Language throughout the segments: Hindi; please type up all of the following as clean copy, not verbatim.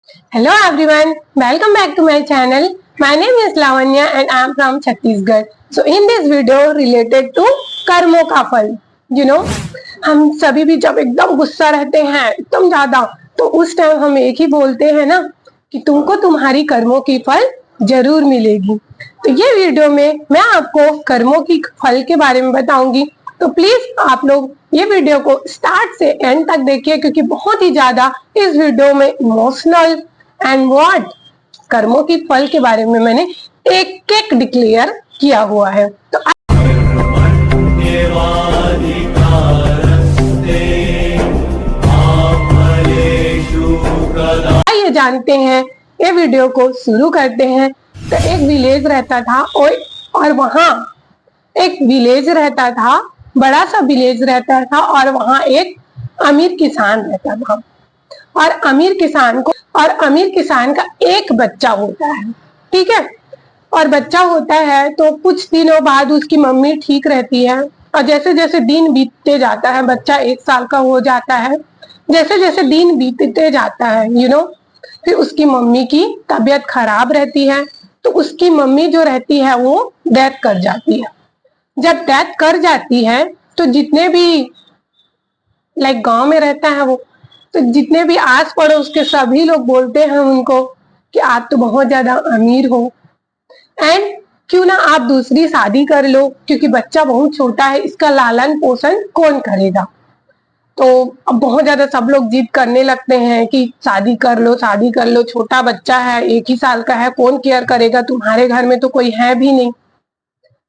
Hello everyone, welcome back to my channel. My name is Lavanya and I am from Chhattisgarh. So in this video related to कर्मों का फल, हम सभी भी जब एकदम गुस्सा रहते हैं एकदम ज्यादा, तो उस टाइम हम एक ही बोलते हैं ना कि तुमको तुम्हारी कर्मों की फल जरूर मिलेगी। तो ये वीडियो में मैं आपको कर्मों की फल के बारे में बताऊंगी। तो प्लीज आप लोग ये वीडियो को स्टार्ट से एंड तक देखिए, क्योंकि बहुत ही ज्यादा इस वीडियो में इमोशनल एंड व्हाट कर्मों की फल के बारे में मैंने एक एक डिक्लेयर किया हुआ है। तो आइए जानते हैं, ये वीडियो को शुरू करते हैं। तो एक विलेज रहता था और वहां एक विलेज रहता था, बड़ा सा विलेज रहता था, और वहां एक अमीर किसान रहता था। और अमीर किसान का एक बच्चा होता है, ठीक है। और बच्चा होता है तो कुछ दिनों बाद उसकी मम्मी ठीक रहती है, और जैसे जैसे दिन बीतते जाता है, बच्चा 1 साल का हो जाता है, जैसे जैसे दिन बीतते जाता है फिर उसकी मम्मी की तबीयत खराब रहती है। तो उसकी मम्मी जो रहती है वो डेथ कर जाती है। जब डेथ कर जाती है तो जितने भी गांव में रहता है वो, तो जितने भी आस पड़ोस के सभी लोग बोलते हैं उनको कि आप तो बहुत ज्यादा अमीर हो, एंड क्यों ना आप दूसरी शादी कर लो, क्योंकि बच्चा बहुत छोटा है, इसका लालन पोषण कौन करेगा। तो अब बहुत ज्यादा सब लोग जिद करने लगते हैं कि शादी कर लो, शादी कर लो, छोटा बच्चा है, 1 ही साल का है, कौन केयर करेगा, तुम्हारे घर में तो कोई है भी नहीं।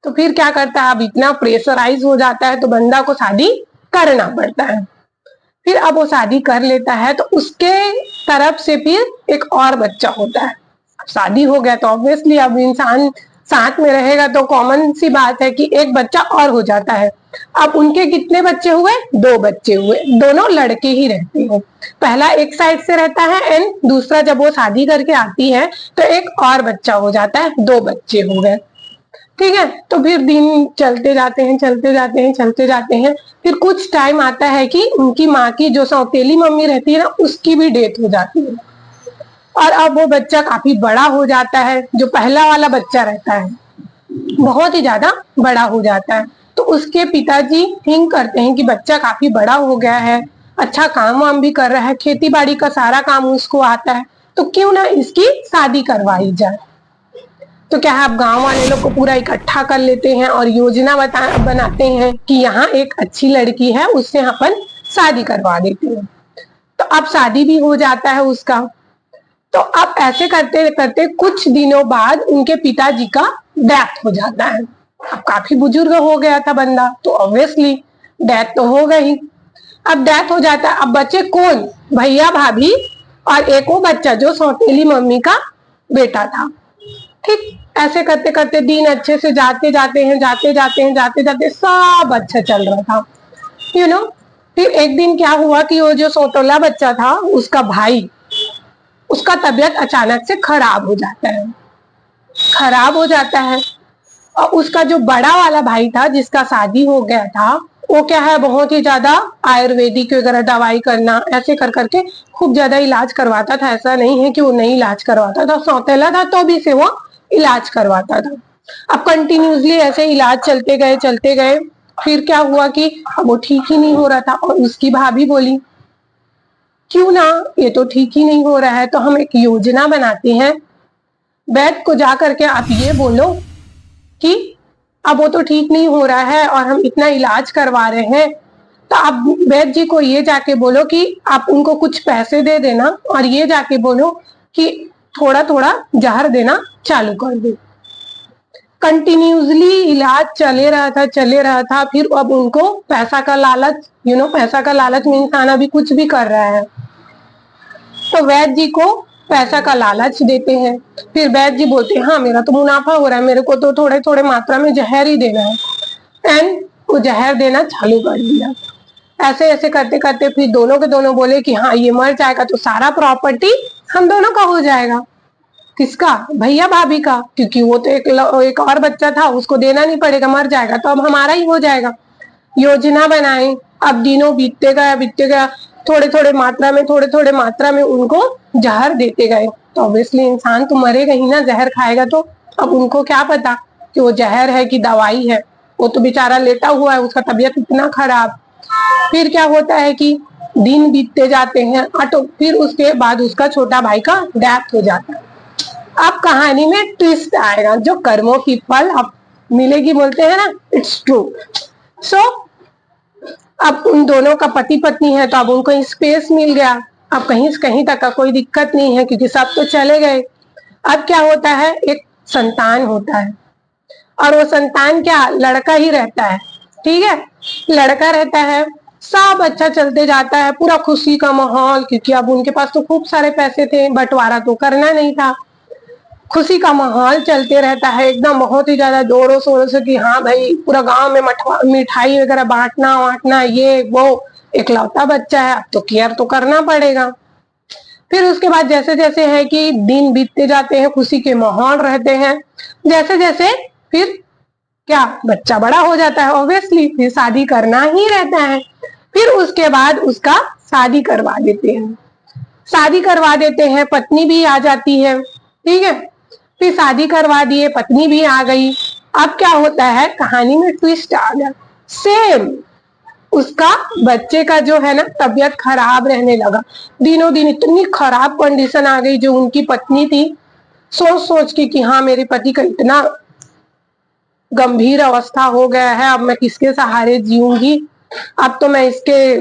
तो फिर क्या करता है, अब इतना प्रेशराइज हो जाता है तो बंदा को शादी करना पड़ता है। फिर अब वो शादी कर लेता है तो उसके तरफ से फिर एक और बच्चा होता है। शादी हो गया तो ऑब्वियसली अब इंसान साथ में रहेगा, तो कॉमन सी बात है कि एक बच्चा और हो जाता है। अब उनके कितने बच्चे हुए? 2 बच्चे हुए, दोनों लड़के ही रहते हैं। पहला एक साइड से रहता है एंड दूसरा जब वो शादी करके आती है तो एक और बच्चा हो जाता है, 2 बच्चे हो गए, ठीक है। तो फिर दिन चलते जाते हैं। फिर कुछ टाइम आता है कि उनकी माँ की जो सौतेली मम्मी रहती है ना, उसकी भी डेथ हो जाती है। और अब वो बच्चा काफी बड़ा हो जाता है, जो पहला वाला बच्चा रहता है बहुत ही ज्यादा बड़ा हो जाता है। तो उसके पिताजी थिंक करते हैं कि बच्चा काफी बड़ा हो गया है, अच्छा काम वाम भी कर रहा है, खेती बाड़ी का सारा काम उसको आता है, तो क्यों ना इसकी शादी करवाई जाए। तो क्या है, आप गांव वाले लोग को पूरा इकट्ठा कर लेते हैं और योजना बनाते हैं कि यहाँ एक अच्छी लड़की है, उससे अपन शादी करवा देते हैं। तो अब शादी भी हो जाता है उसका। तो अब ऐसे करते करते कुछ दिनों बाद उनके पिताजी का डेथ हो जाता है। अब काफी बुजुर्ग हो गया था बंदा, तो ऑब्वियसली डेथ तो हो गई। अब डेथ हो जाता है, अब बचे कौन? भैया भाभी और एक वो बच्चा जो सौतेली मम्मी का बेटा था, ठीक। ऐसे करते करते दिन अच्छे से जाते जाते सब अच्छा चल रहा था, फिर एक दिन क्या हुआ कि वो जो सौतोला बच्चा था, उसका भाई, उसका तबीयत अचानक से खराब हो जाता है। और उसका जो बड़ा वाला भाई था जिसका शादी हो गया था, वो क्या है, बहुत ही ज्यादा आयुर्वेदिक वगैरह दवाई करना, ऐसे कर करके खूब ज्यादा इलाज करवाता था। ऐसा नहीं है कि वो नहीं इलाज करवाता था, सौतेला था तो भी से वो इलाज करवाता था। अब कंटिन्यूसली ऐसे इलाज चलते गए। फिर क्या हुआ कि अब वो ठीक ही नहीं हो रहा था, और उसकी भाभी बोली क्यों ना, ये तो ठीक ही नहीं हो रहा है, तो हम एक योजना बनाते हैं। वैद्य को जा करके आप ये बोलो कि अब वो तो ठीक नहीं हो रहा है और हम इतना इलाज करवा रहे हैं, तो आप वैद्य जी को ये जाके बोलो कि आप उनको कुछ पैसे दे देना, और ये जाके बोलो कि थोड़ा थोड़ा जहर देना चालू कर दो। कंटिन्यूसली इलाज चले रहा था। फिर अब उनको पैसा का लालच, पैसा का लालच में इंसान अभी कुछ भी कर रहा है, तो वैद्य जी को पैसा का लालच देते हैं। फिर वैद्य जी बोलते हैं हाँ मेरा तो मुनाफा हो रहा है, मेरे को तो थोड़े थोड़े मात्रा में जहर ही देना है, एंड वो जहर देना चालू कर दिया। ऐसे ऐसे करते करते फिर दोनों के दोनों बोले कि हाँ ये मर जाएगा तो सारा प्रॉपर्टी हम दोनों का हो जाएगा। किसका? भैया भाभी का, क्योंकि वो तो एक और बच्चा था, उसको देना नहीं पड़ेगा, मर जाएगा तो अब हमारा ही हो जाएगा। योजना बनाए, अब दिनों बीतते गया। थोड़े थोड़े मात्रा में उनको जहर देते गए। तो ऑब्वियसली इंसान तो मरेगा ही ना, जहर खाएगा तो। अब उनको क्या पता कि वो जहर है कि दवाई है, वो तो बेचारा लेटा हुआ है, उसका तबीयत इतना खराब। फिर क्या होता है कि दिन बीतते जाते हैं, फिर उसके बाद उसका छोटा भाई का डेथ हो जाता है। अब कहानी में ट्विस्ट आएगा, जो कर्मों की फल अब मिलेगी बोलते हैं ना, इट्स ट्रू। सो अब उन दोनों का पति पत्नी है, तो अब उनको स्पेस मिल गया, अब कहीं से कहीं तक का कोई दिक्कत नहीं है क्योंकि सब तो चले गए। अब क्या होता है, एक संतान होता है, और वो संतान क्या, लड़का ही रहता है, ठीक है, लड़का रहता है। सब अच्छा चलते जाता है, पूरा खुशी का माहौल, क्योंकि अब उनके पास तो खूब सारे पैसे थे, बंटवारा तो करना नहीं था। खुशी का माहौल चलते रहता है एकदम, बहुत ही ज्यादा जोरों शोरों से कि हाँ भाई पूरा गांव में मिठाई वगैरह बांटना वाटना, ये वो। इकलौता बच्चा है, अब तो केयर तो करना पड़ेगा। फिर उसके बाद जैसे जैसे है कि दिन बीतते जाते हैं, खुशी के माहौल रहते हैं, जैसे जैसे फिर क्या, बच्चा बड़ा हो जाता है, ऑब्वियसली फिर शादी करना ही रहता है। फिर उसके बाद उसका शादी करवा देते हैं, शादी करवा देते हैं, पत्नी भी आ जाती है, ठीक है। फिर शादी करवा दिए, पत्नी भी आ गई। अब क्या होता है, कहानी में ट्विस्ट आ गया, सेम उसका बच्चे का जो है ना तबीयत खराब रहने लगा। दिनों दिन इतनी खराब कंडीशन आ गई, जो उनकी पत्नी थी, सोच सोच के कि हाँ मेरे पति का इतना गंभीर अवस्था हो गया है, अब मैं किसके सहारे जीऊंगी, अब तो मैं इसके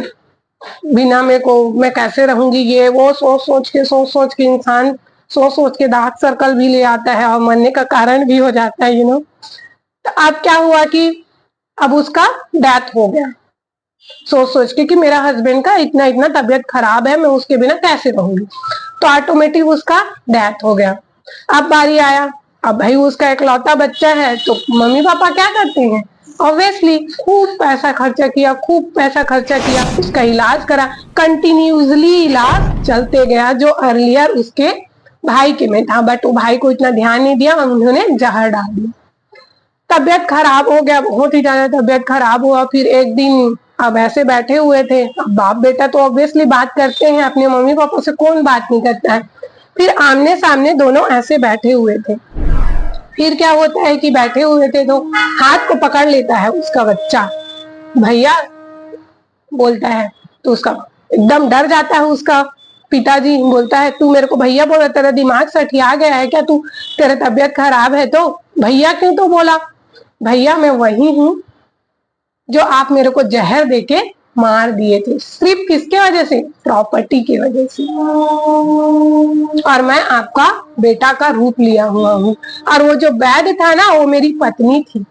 बिना मैं कैसे रहूंगी, ये वो सोच सोच के इंसान सोच सोच के डार्क सर्कल भी ले आता है और मरने का कारण भी हो जाता है, तो अब क्या हुआ कि अब उसका डेथ हो गया, सोच सोच के कि मेरा हस्बैंड का इतना इतना तबीयत खराब है, मैं उसके बिना कैसे रहूंगी, तो ऑटोमेटिक उसका डेथ हो गया। अब बारी आया, अब भाई उसका इकलौता बच्चा है, तो मम्मी पापा क्या करते हैं, ऑब्वियसली खूब पैसा खर्चा किया, उसका इलाज करा, कंटिन्यूसली इलाज चलते गया, जो अर्लियर उसके भाई के में था, बट वो भाई को इतना ध्यान नहीं दिया और उन्होंने जहर डाल दिया। तबीयत खराब हो गया, बहुत ही ज्यादा तबीयत खराब हुआ। फिर एक दिन अब ऐसे बैठे हुए थे, अब बाप बेटा तो ऑब्वियसली बात करते हैं, अपने मम्मी पापा से कौन बात नहीं करता है। फिर आमने सामने दोनों ऐसे बैठे हुए थे। फिर क्या होता है कि बैठे हुए थे तो हाथ को पकड़ लेता है उसका बच्चा, भैया बोलता है, तो उसका एकदम डर जाता है। उसका पिताजी बोलता है, तू मेरे को भैया बोला, तेरा दिमाग सठिया गया है क्या, तू तेरा तबीयत खराब है तो भैया क्यों तो बोला। भैया मैं वही हूँ जो आप मेरे को जहर देके मार दिए थे, सिर्फ किसके वजह से, प्रॉपर्टी की वजह से, और मैं आपका बेटा का रूप लिया हुआ हूँ, और वो जो बैग था ना वो मेरी पत्नी थी,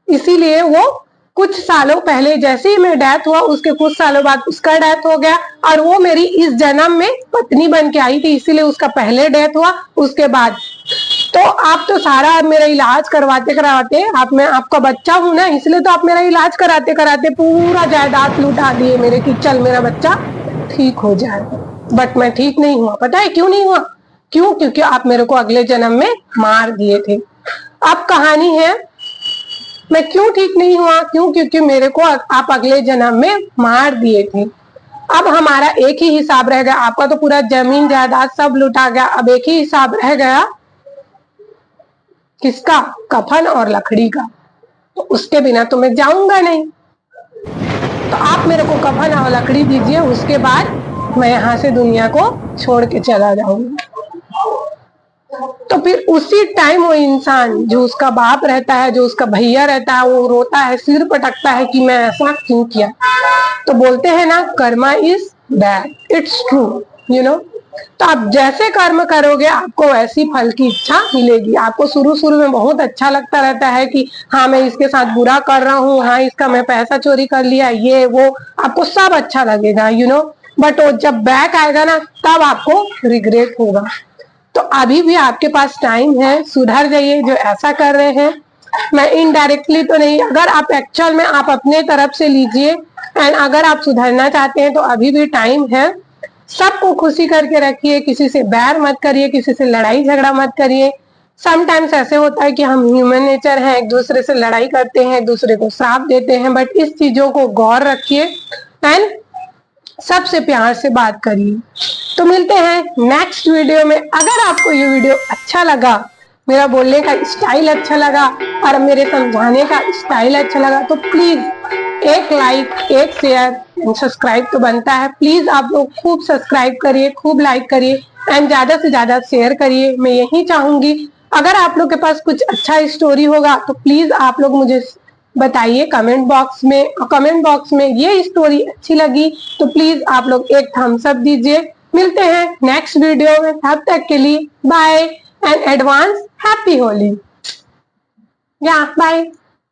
इसीलिए वो कुछ सालों पहले जैसे ही मेरा डेथ हुआ, उसके कुछ सालों बाद उसका डेथ हो गया, और वो मेरी इस जन्म में पत्नी बन के आई थी, इसीलिए उसका पहले डेथ हुआ, उसके बाद। तो आप तो सारा मेरा इलाज करवाते करवाते, आप मैं आपका बच्चा हूं ना, इसलिए तो आप मेरा इलाज कराते कराते पूरा जायदाद लुटा दिए मेरे कि चल मेरा बच्चा ठीक हो जाए। बट मैं ठीक नहीं हुआ, पता है क्यों नहीं हुआ, क्यों, क्योंकि आप मेरे को अगले जन्म में मार दिए थे। अब कहानी है मैं क्यों ठीक नहीं हुआ, क्यों, क्योंकि मेरे को आप अगले जन्म में मार दिए थे। अब हमारा एक ही हिसाब रह गया, आपका तो पूरा जमीन जायदाद सब लुटा गया, अब एक ही हिसाब रह गया, किसका, कफन और लकड़ी का। तो उसके बिना तो मैं जाऊंगा नहीं, तो आप मेरे को कफन और लकड़ी दीजिए, उसके बाद मैं यहाँ से दुनिया को छोड़ के चला जाऊंगा। तो फिर उसी टाइम वो इंसान जो उसका बाप रहता है, जो उसका भैया रहता है, वो रोता है, सिर पटकता है कि मैं ऐसा क्यों किया। तो बोलते हैं ना, Karma is bad, it's true, तो आप जैसे कर्म करोगे आपको वैसी फल की इच्छा मिलेगी। आपको शुरू शुरू में बहुत अच्छा लगता रहता है कि हाँ मैं इसके साथ बुरा कर रहा हूँ, हाँ इसका मैं पैसा चोरी कर लिया, ये वो, आपको सब अच्छा लगेगा, बट वो जब बैक आएगा ना, तब आपको रिग्रेट होगा। तो अभी भी आपके पास टाइम है, सुधर जाइए जो ऐसा कर रहे हैं। मैं इनडायरेक्टली तो नहीं, अगर आप एक्चुअल में आप अपने तरफ से लीजिए, एंड अगर आप सुधरना चाहते हैं तो अभी भी टाइम है। सबको खुशी करके रखिए, किसी से बैर मत करिए, किसी से लड़ाई झगड़ा मत करिए। समटाइम्स ऐसे होता है कि हम ह्यूमन नेचर है, एक दूसरे से लड़ाई करते हैं, एक दूसरे को श्राप देते हैं, बट इस चीजों को गौर रखिए एंड सबसे प्यार से बात करिए। तो मिलते हैं नेक्स्ट वीडियो में। अगर आपको ये वीडियो अच्छा लगा, मेरा बोलने का स्टाइल अच्छा लगा और मेरे समझाने का स्टाइल अच्छा लगा, तो प्लीज एक लाइक, एक शेयर एंड सब्सक्राइब तो बनता है। प्लीज आप लोग खूब सब्सक्राइब करिए, खूब लाइक करिए एंड ज्यादा से ज्यादा शेयर करिए। मैं यही चाहूंगी। अगर आप लोग के पास कुछ अच्छा स्टोरी होगा तो प्लीज आप लोग मुझे बताइए कमेंट बॉक्स में। कमेंट बॉक्स में ये स्टोरी अच्छी लगी तो प्लीज आप लोग एक थम्स अप दीजिए। मिलते हैं नेक्स्ट वीडियो में, तब तक के लिए bye and advance happy Holi. या बाय।